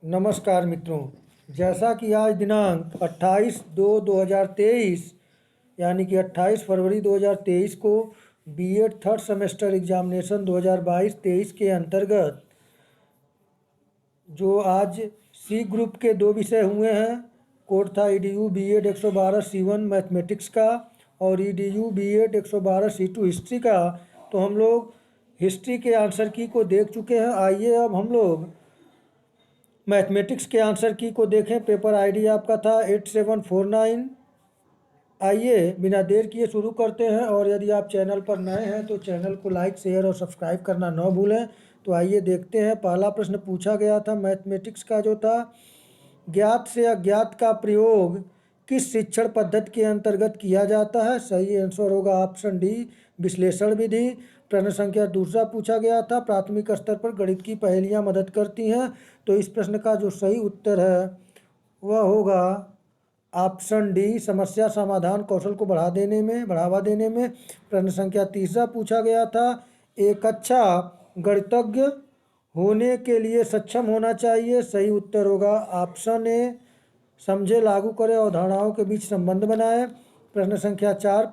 नमस्कार मित्रों। जैसा कि आज दिनांक 28/2/2023 यानी कि 28 फरवरी 2023 को बीएड थर्ड सेमेस्टर एग्जामिनेशन 2022-23 के अंतर्गत जो आज सी ग्रुप के 2 विषय हुए हैं। कोड था EDU बीएड 112 C1 मैथमेटिक्स का और EDU बीएड 112 C2 हिस्ट्री का। तो हम लोग हिस्ट्री के आंसर की को देख चुके हैं। आइए अब हम लोग मैथमेटिक्स के आंसर की को देखें। पेपर आईडी आपका था 8749। आइए बिना देर किए शुरू करते हैं। और यदि आप चैनल पर नए हैं तो चैनल को लाइक शेयर और सब्सक्राइब करना न भूलें। तो आइए देखते हैं। पहला प्रश्न पूछा गया था मैथमेटिक्स का जो था, ज्ञात से अज्ञात का प्रयोग किस शिक्षण पद्धति के अंतर्गत किया जाता है। सही आंसर होगा ऑप्शन डी, विश्लेषण विधि। प्रश्न संख्या दूसरा पूछा गया था, प्राथमिक स्तर पर गणित की पहेलियां मदद करती हैं। तो इस प्रश्न का जो सही उत्तर है वह होगा ऑप्शन डी, समस्या समाधान कौशल को बढ़ावा देने में। प्रश्न संख्या तीसरा पूछा गया था, एक अच्छा गणितज्ञ होने के लिए सक्षम होना चाहिए। सही उत्तर होगा ऑप्शन ए, समझे, लागू करें, अवधारणाओं के बीच संबंध बनाए। प्रश्न संख्या चार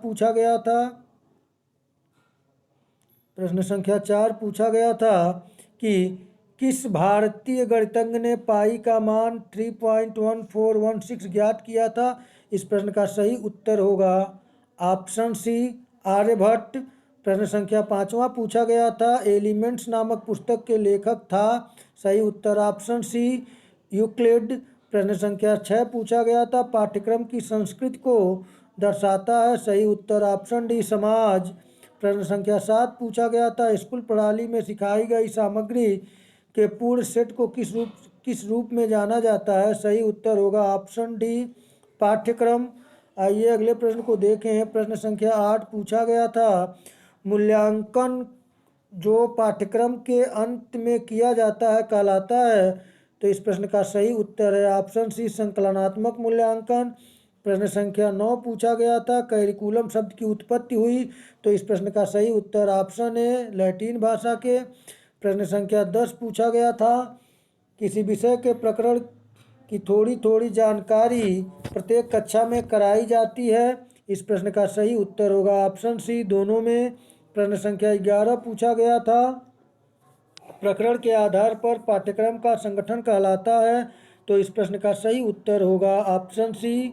पूछा गया था कि किस भारतीय गणितज्ञ ने पाई का मान 3.1416 ज्ञात किया था। इस प्रश्न का सही उत्तर होगा ऑप्शन सी, आर्यभट्ट। प्रश्न संख्या पाँचवा पूछा गया था, एलिमेंट्स नामक पुस्तक के लेखक था। सही उत्तर ऑप्शन सी, यूक्लिड। प्रश्न संख्या 6 पूछा गया था, पाठ्यक्रम की संस्कृति को दर्शाता है। सही उत्तर ऑप्शन डी, समाज। प्रश्न संख्या 7 पूछा गया था, स्कूल प्रणाली में सिखाई गई सामग्री के पूर्ण सेट को किस रूप में जाना जाता है। सही उत्तर होगा ऑप्शन डी, पाठ्यक्रम। आइए अगले प्रश्न को देखें। प्रश्न संख्या 8 पूछा गया था, मूल्यांकन जो पाठ्यक्रम के अंत में किया जाता है कहलाता है। तो इस प्रश्न का सही उत्तर है ऑप्शन सी, संकलनात्मक मूल्यांकन। प्रश्न संख्या 9 पूछा गया था, कैरिकुलम शब्द की उत्पत्ति हुई। तो इस प्रश्न का सही उत्तर ऑप्शन ए, लैटिन भाषा के। प्रश्न संख्या 10 पूछा गया था, किसी विषय के प्रकरण की थोड़ी थोड़ी जानकारी प्रत्येक कक्षा में कराई जाती है। इस प्रश्न का सही उत्तर होगा ऑप्शन सी, दोनों में। प्रश्न संख्या 11 पूछा गया था, प्रकरण के आधार पर पाठ्यक्रम का संगठन कहलाता है। तो इस प्रश्न का सही उत्तर होगा ऑप्शन सी,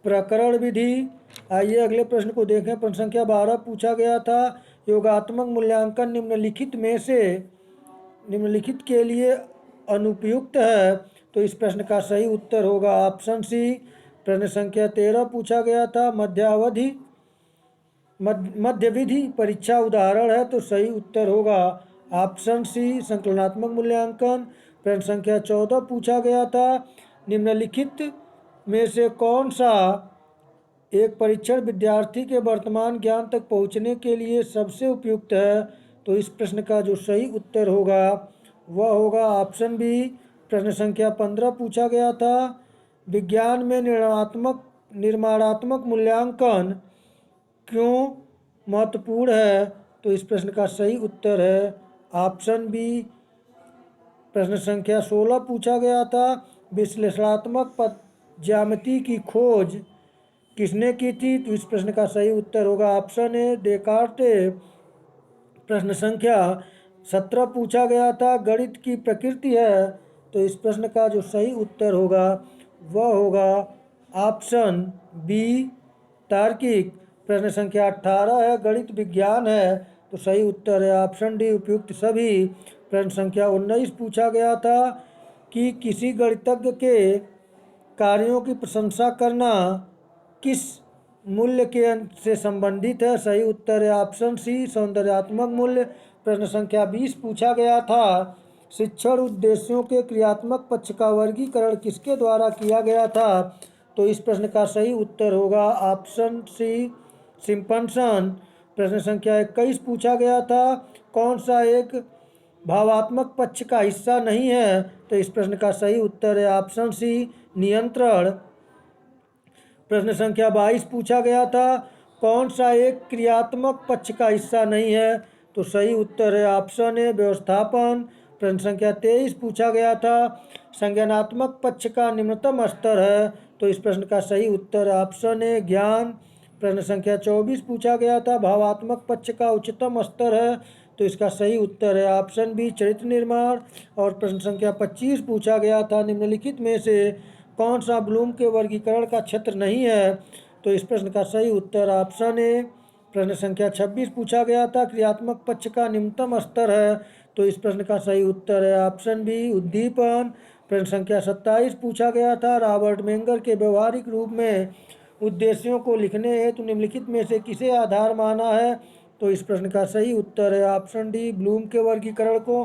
प्रकरण विधि। आइए अगले प्रश्न को देखें। प्रश्न संख्या 12 पूछा गया था, योगात्मक मूल्यांकन निम्नलिखित के लिए अनुपयुक्त है। तो इस प्रश्न का सही उत्तर होगा ऑप्शन सी। प्रश्न संख्या 13 पूछा गया था, मध्य विधि परीक्षा उदाहरण है। तो सही उत्तर होगा ऑप्शन सी, संकलनात्मक मूल्यांकन। प्रश्न संख्या 14 पूछा गया था, निम्नलिखित में से कौन सा एक परीक्षण विद्यार्थी के वर्तमान ज्ञान तक पहुंचने के लिए सबसे उपयुक्त है। तो इस प्रश्न का जो सही उत्तर होगा वह होगा ऑप्शन बी। प्रश्न संख्या 15 पूछा गया था, विज्ञान में निर्माणात्मक मूल्यांकन क्यों महत्वपूर्ण है। तो इस प्रश्न का सही उत्तर है ऑप्शन बी। प्रश्न संख्या 16 पूछा गया था, विश्लेषणात्मक ज्यामिति की खोज किसने की थी। तो इस प्रश्न का सही उत्तर होगा ऑप्शन ए, डेकार्टे। प्रश्न संख्या 17 पूछा गया था, गणित की प्रकृति है। तो इस प्रश्न का जो सही उत्तर होगा वह होगा ऑप्शन बी, तार्किक। प्रश्न संख्या 18 है, गणित विज्ञान है। तो सही उत्तर है ऑप्शन डी, उपयुक्त सभी। प्रश्न संख्या 19 पूछा गया था कि किसी गणितज्ञ के कार्यों की प्रशंसा करना किस मूल्य के से संबंधित है। सही उत्तर है ऑप्शन सी, सौंदर्यात्मक मूल्य। प्रश्न संख्या 20 पूछा गया था, शिक्षण उद्देश्यों के क्रियात्मक पक्ष का वर्गीकरण किसके द्वारा किया गया था। तो इस प्रश्न का सही उत्तर होगा ऑप्शन सी, सिम्पसन। प्रश्न संख्या 21 पूछा गया था, कौन सा एक भावात्मक पक्ष का हिस्सा नहीं है। तो इस प्रश्न का सही उत्तर है ऑप्शन सी, नियंत्रण। प्रश्न संख्या 22 पूछा गया था, कौन सा एक क्रियात्मक पक्ष का हिस्सा नहीं है। तो सही उत्तर है ऑप्शन ए, व्यवस्थापन। प्रश्न संख्या 23 पूछा गया था संज्ञानात्मक पक्ष का निम्नतम स्तर है, तो इस प्रश्न का सही उत्तर ऑप्शन ए ज्ञान। प्रश्न संख्या 24 पूछा गया था भावात्मक पक्ष का उच्चतम स्तर है, तो इसका सही उत्तर है ऑप्शन बी चरित्र निर्माण। और प्रश्न संख्या 25 पूछा गया था निम्नलिखित में से कौन सा ब्लूम के वर्गीकरण का क्षेत्र नहीं है, तो इस प्रश्न का सही उत्तर ऑप्शन ए। प्रश्न संख्या 26 पूछा गया था क्रियात्मक पक्ष का निम्नतम स्तर है, तो इस प्रश्न का सही उत्तर है ऑप्शन बी उद्दीपन। प्रश्न संख्या 27 पूछा गया था रॉबर्ट मेंगर के व्यवहारिक रूप में उद्देश्यों को लिखने हेतु निम्नलिखित में से किसे आधार माना है, तो इस प्रश्न का सही उत्तर है ऑप्शन डी ब्लूम के वर्गीकरण को।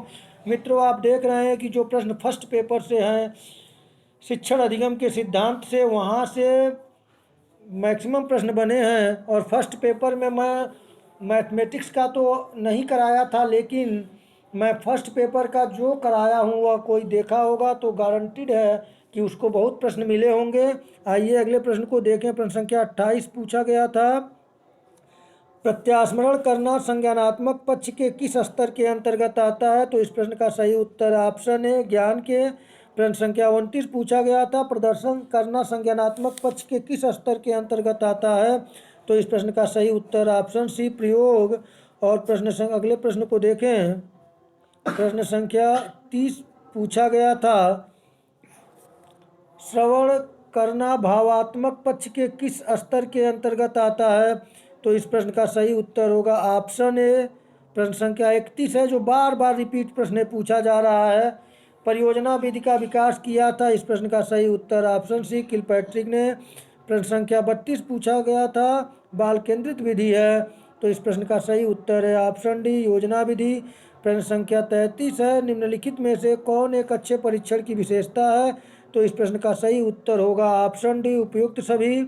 मित्रों, आप देख रहे हैं कि जो प्रश्न फर्स्ट पेपर से हैं शिक्षण अधिगम के सिद्धांत से, वहाँ से मैक्सिमम प्रश्न बने हैं। और फर्स्ट पेपर में मैं मैथमेटिक्स का तो नहीं कराया था, लेकिन मैं फर्स्ट पेपर का जो कराया हूँ वह कोई देखा होगा तो गारंटीड है कि उसको बहुत प्रश्न मिले होंगे। आइए अगले प्रश्न को देखें। प्रश्न संख्या 28 पूछा गया था प्रत्यास्मरण करना संज्ञानात्मक पक्ष के किस स्तर के अंतर्गत आता है, तो इस प्रश्न का सही उत्तर ऑप्शन है ज्ञान के। प्रश्न संख्या 29 पूछा गया था प्रदर्शन करना संज्ञानात्मक पक्ष के किस स्तर के अंतर्गत आता है, तो इस प्रश्न का सही उत्तर ऑप्शन सी प्रयोग। और अगले प्रश्न को देखें। प्रश्न संख्या 30 पूछा गया था श्रवण करना भावात्मक पक्ष के किस स्तर के अंतर्गत आता है, तो इस प्रश्न का सही उत्तर होगा ऑप्शन ए। प्रश्न संख्या 31 है जो बार बार रिपीट प्रश्न पूछा जा रहा है, परियोजना विधि का विकास किया था, इस प्रश्न का सही उत्तर ऑप्शन सी किलपैट्रिक ने। प्रश्न संख्या 32 पूछा गया था बाल केंद्रित विधि है, तो इस प्रश्न का सही उत्तर है ऑप्शन डी योजना विधि। प्रश्न संख्या 33 है निम्नलिखित में से कौन एक अच्छे परीक्षण की विशेषता है, तो इस प्रश्न का सही उत्तर होगा ऑप्शन डी उपयुक्त सभी।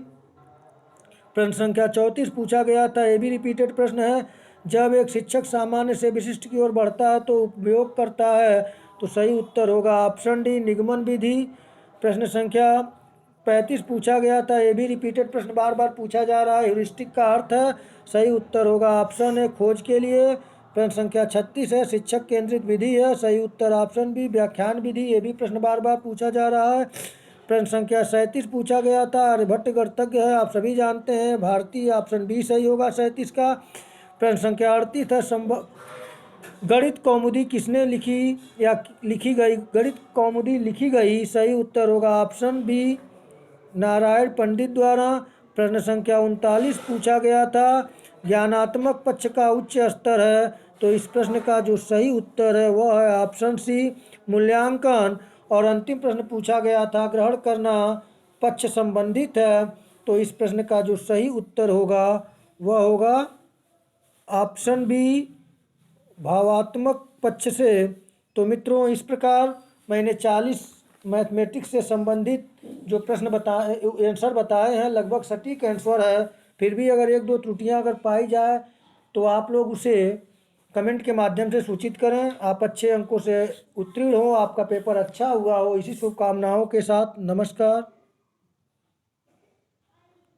प्रश्न संख्या 34 पूछा गया था ये भी रिपीटेड प्रश्न है जब एक शिक्षक सामान्य से विशिष्ट की ओर बढ़ता है तो उपयोग करता है, तो सही उत्तर होगा ऑप्शन डी निगमन विधि। प्रश्न संख्या 35 पूछा गया था ये भी रिपीटेड प्रश्न बार बार पूछा जा रहा है ह्यूरिस्टिक का अर्थ है, सही उत्तर होगा ऑप्शन ए खोज के लिए। प्रश्न संख्या 36 है शिक्षक केंद्रित विधि है, सही उत्तर ऑप्शन बी व्याख्यान विधि, ये भी प्रश्न बार बार पूछा जा रहा है। प्रश्न संख्या 37 पूछा गया था आर्यभट्ट गणितज्ञ है, आप सभी जानते हैं भारतीय, ऑप्शन बी सही होगा 37 का। प्रश्न संख्या 38 है गणित कौमुदी किसने लिखी या लिखी गई, गणित कौमुदी लिखी गई, सही उत्तर होगा ऑप्शन बी नारायण पंडित द्वारा। प्रश्न संख्या 39 पूछा गया था ज्ञानात्मक पक्ष का उच्च स्तर है, तो इस प्रश्न का जो सही उत्तर है वह है ऑप्शन सी मूल्यांकन। और अंतिम प्रश्न पूछा गया था ग्रहण करना पक्ष संबंधित है, तो इस प्रश्न का जो सही उत्तर होगा वह होगा ऑप्शन बी भावात्मक पक्ष से। तो मित्रों, इस प्रकार मैंने 40 मैथमेटिक्स से संबंधित जो प्रश्न बताए आंसर बताए हैं लगभग सटीक आंसर है। फिर भी अगर एक दो त्रुटियां अगर पाई जाए तो आप लोग उसे कमेंट के माध्यम से सूचित करें। आप अच्छे अंकों से उत्तीर्ण हो, आपका पेपर अच्छा हुआ हो, इसी शुभकामनाओं के साथ नमस्कार।